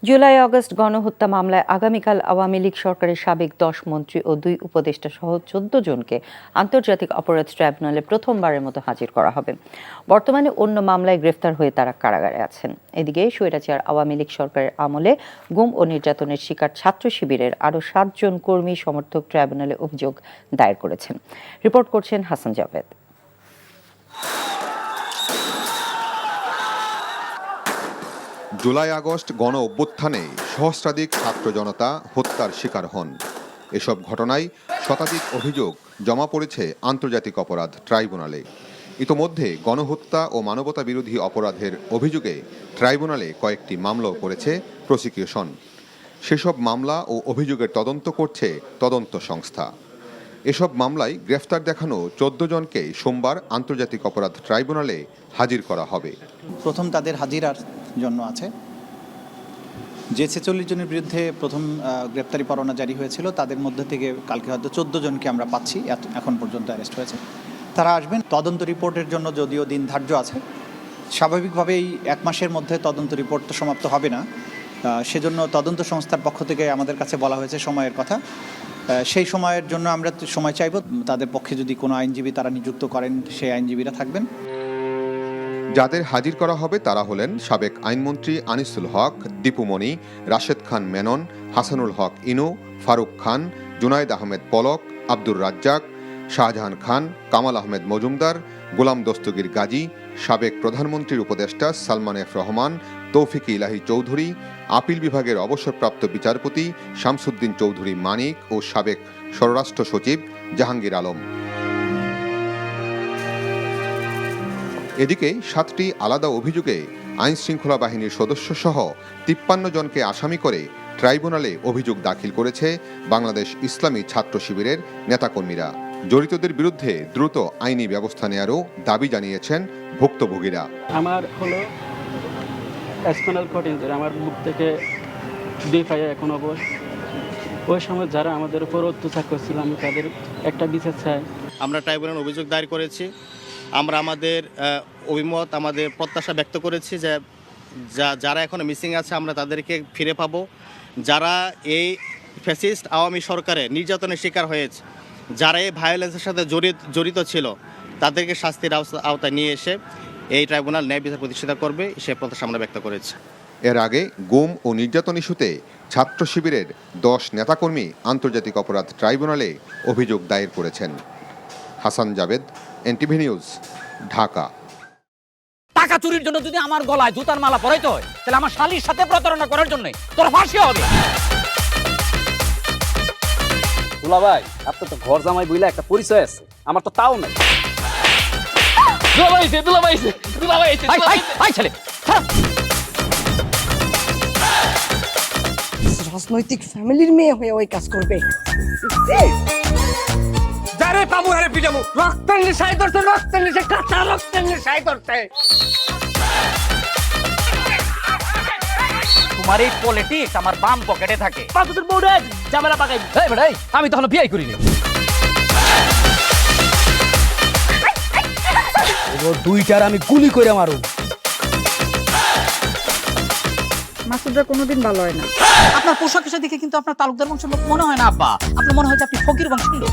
July August গণহত্যা মামলায় আগামীকাল আওয়ামী লীগ সরকারের সাবেক 10 মন্ত্রী ও 2 উপদেষ্টা সহ 14 জনকে আন্তর্জাতিক অপরাধ ট্রাইব্যুনালে প্রথমবারের মতো হাজির করা হবে। বর্তমানে অন্য মামলায় গ্রেফতার হয়ে তারা কারাগারে আছেন। এদিকে স্বৈরাচার আওয়ামী লীগ সরকারের আমলে গুম ও নির্যাতনের শিকার ছাত্র শিবিরের আরও 7 জন কর্মী সমর্থক ট্রাইব্যুনালে অভিযোগ দায়ের করেছেন। রিপোর্ট করছেন হাসান জাভেদ। জুলাই আগস্ট গণ অভ্যুত্থানে সহস্রাধিক ছাত্র জনতা হত্যার শিকার হন। এসব ঘটনায় শতাধিক অভিযোগ জমা পড়েছে আন্তর্জাতিক অপরাধ ট্রাইব্যুনালে। ইতোমধ্যে গণহত্যা ও মানবতা বিরোধী অপরাধের অভিযোগে ট্রাইব্যুনালে কয়েকটি মামলাও করেছে প্রসিকিউশন। সেসব মামলা ও অভিযোগের তদন্ত করছে তদন্ত সংস্থা। এসব মামলায় গ্রেফতার দেখানো 14 জনকে সোমবার আন্তর্জাতিক অপরাধ ট্রাইব্যুনালে হাজির করা হবে। প্রথম তাদের হাজিরার জন্য আছে যে 46 জনের বিরুদ্ধে প্রথম গ্রেপ্তারি পরোয়ানা জারি হয়েছিল, তাদের মধ্যে থেকে কালকে হয়তো 14 জনকে আমরা পাচ্ছি, এখন পর্যন্ত অ্যারেস্ট হয়েছে। তারা আসবেন তদন্ত রিপোর্টের জন্য, যদিও দিন ধার্য আছে। স্বাভাবিকভাবেই 1 মাসের মধ্যে তদন্ত রিপোর্ট তো সমাপ্ত হবে না, সেজন্য তদন্ত সংস্থার পক্ষ থেকে আমাদের কাছে বলা হয়েছে সময়ের কথা। সেই সময়ের জন্য আমরা সময় চাইব। তাদের পক্ষে যদি কোনো আইনজীবী তারা নিযুক্ত করেন, সেই আইনজীবীরা থাকবেন। যাদের হাজির করা হবে তারা হলেন সাবেক আইনমন্ত্রী আনিসুল হক, দীপু মনি, রাশেদ খান মেনন, হাসানুল হক ইনু, ফারুক খান, জুনায়েদ আহমেদ পলক, আব্দুর রাজ্জাক, শাহজাহান খান, কামাল আহমেদ মজুমদার, গোলাম দস্তগীর গাজী, সাবেক প্রধানমন্ত্রীর উপদেষ্টা সালমান এফ রহমান, তৌফিক ইলাহি চৌধুরী, আপিল বিভাগের অবসরপ্রাপ্ত বিচারপতি শামসুদ্দিন চৌধুরী মানিক ও সাবেক স্বরাষ্ট্র সচিব জাহাঙ্গীর আলম। এদিকে 7টি আলাদা অভিযোগে আইনশৃঙ্খলা বাহিনীর সদস্য সহ 53 জনকে আসামি করে ট্রাইব্যুনালে অভিযোগ দাখিল করেছে বাংলাদেশ ইসলামী ছাত্র শিবিরের নেতাকর্মীরা। জড়িতদের বিরুদ্ধে দ্রুত আইনি ব্যবস্থা নেয়ারও দাবি জানিয়েছেন ভুক্তভোগীরা। আমার হলো স্পাইনাল কর্ড ইনজুরি, আমার মুখ থেকে 2 পায়ে এখন অবশ। ওই সময় যারা আমাদের উপর অত্যাচার করছিল, আমি তাদের একটা বিচার চাই। আমরা ট্রাইব্যুনাল অভিযোগ দায়ের করেছি। আমরা আমাদের অভিমত, আমাদের প্রত্যাশা ব্যক্ত করেছি যে যারা এখনো মিসিং আছে আমরা তাদেরকে ফিরে পাবো। যারা এই ফ্যাসিস্ট আওয়ামী সরকারের নির্যাতনের শিকার হয়েছে, যারা এই ভায়োলেন্সের সাথে জড়িত ছিল, তাদেরকে শাস্তির আওতায় নিয়ে এসে এই ট্রাইব্যুনাল ন্যায় বিচার প্রতিষ্ঠিত করবে, সে প্রত্যাশা আমরা ব্যক্ত করেছি। এর আগে গুম ও নির্যাতন ইস্যুতে ছাত্র শিবিরের 10 নেতাকর্মী আন্তর্জাতিক অপরাধ ট্রাইব্যুনালে অভিযোগ দায়ের করেছেন। Hasan Javed, NTV news, Dhaka. টাকা চুরির জন্য যদি আমার গলায় জুতার মালা পরাইতে হয়, তাহলে আমার শালীর সাথে প্রতারণা করার জন্য তোর ফাঁসি হবে। দুলা ভাই, আপনার তো ঘর জামাই বইলা একটা পরিচয় আছে, আমার তো তাও নাই। রাজনৈতিক ফ্যামিলির মেয়ে হয়ে ওই কাজ করবে। যারে পাবো আরে পিটাবো, রক্তের নেশায় ধরতে, রক্তের নেশায়, কাঁচা রক্তের নেশায় ধরতে। তোমার এই পলিটিক্স আমার বাম পকেটে থাকে। পাঁচদের বউরে ঝামেলা পাকাই। এই বেটাই, আমি তখন বিয়ে করিনি। দুইটার আমি গুলি করে মারু। মাসুদরা কোনোদিন ভালো হয় না। আপনার পোশাক আশাক দেখে কিন্তু আপনার তালুকদার বংশের লোক মনে হয় না আব্বা, আপনার মনে হয় যে আপনি ফকির বংশের লোক।